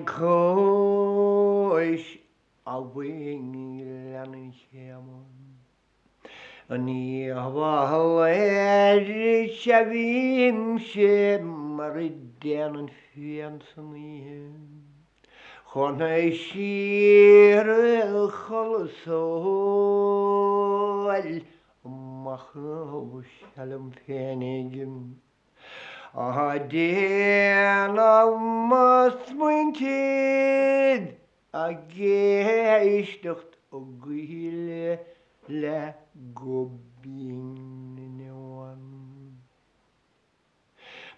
Cois a wing and Chéim. Ní bhhail sebhím sé mar I déanaan féan san ihe. Chna siar cholasóil mach selum féinigim. A déana masmuinted a géistecht ó ghuiile le go bíon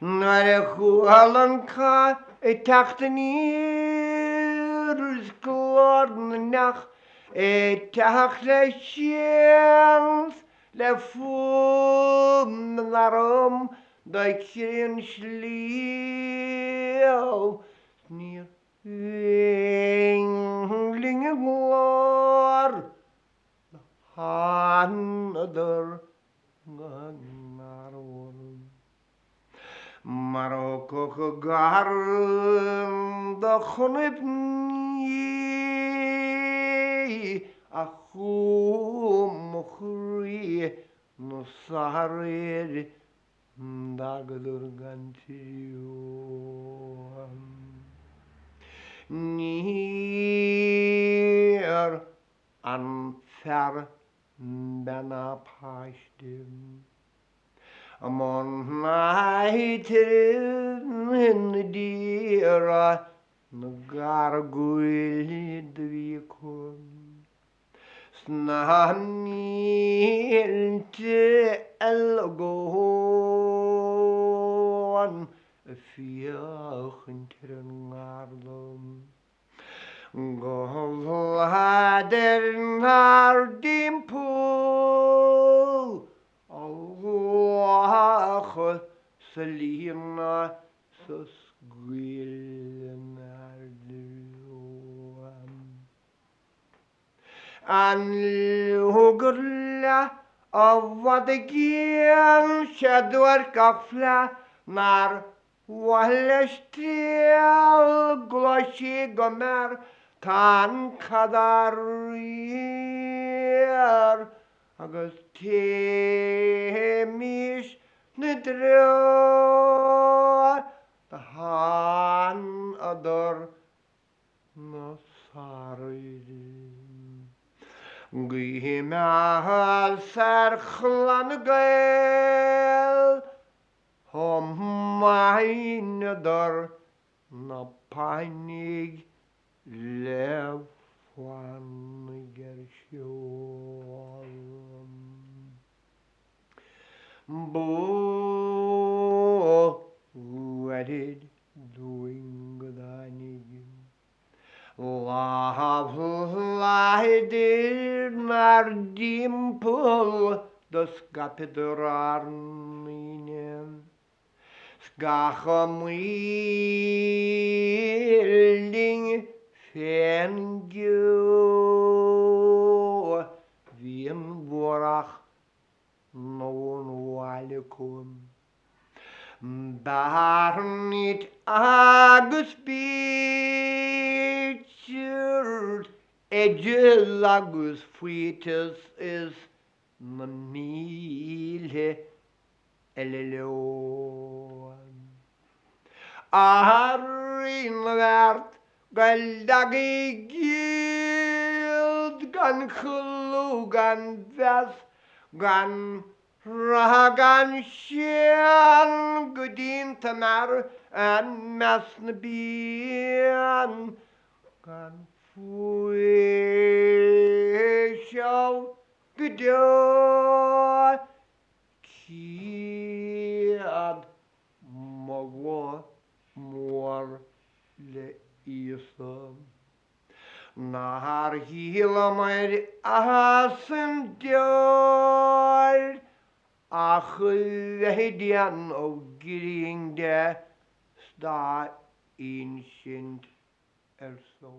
Nar a chualan cá I teachtain ír glórnach teach le sians le fum narum da chin slío ní ling glór another narwar Marokko gar da chunib ní a chum chrí no sarir dagadur gantío Nír an fer bena páistim Amon naitir in dira na gargwyl dvikon Snanilte elgoon Fhia ngarlum Golhader nar dimpul Allah Selina sus gwilnarduam An hugurla avadagian shadwar kafla nar wallestial gloshi gomer tan kadarir agus téimiis na drá the han ador na sarid Gihimahal sarchlan gael Homain ador na painig lefwan gershiol Bo wedded doing danigin Lav lighted nar dimple the scapidorarminen Skachamwilding fengju Vien vorach non walikum Barnit agus bichert Edgel agus fuitas is na mile eleleon Arin vert galdagi gild gan chulu gan ves gan ragan sian gudin tamar an masn bian gan fuishaw gudor kiad magwa mor le isam Nahar hilamer asen diol Ach vehdian o giring de sta ancient so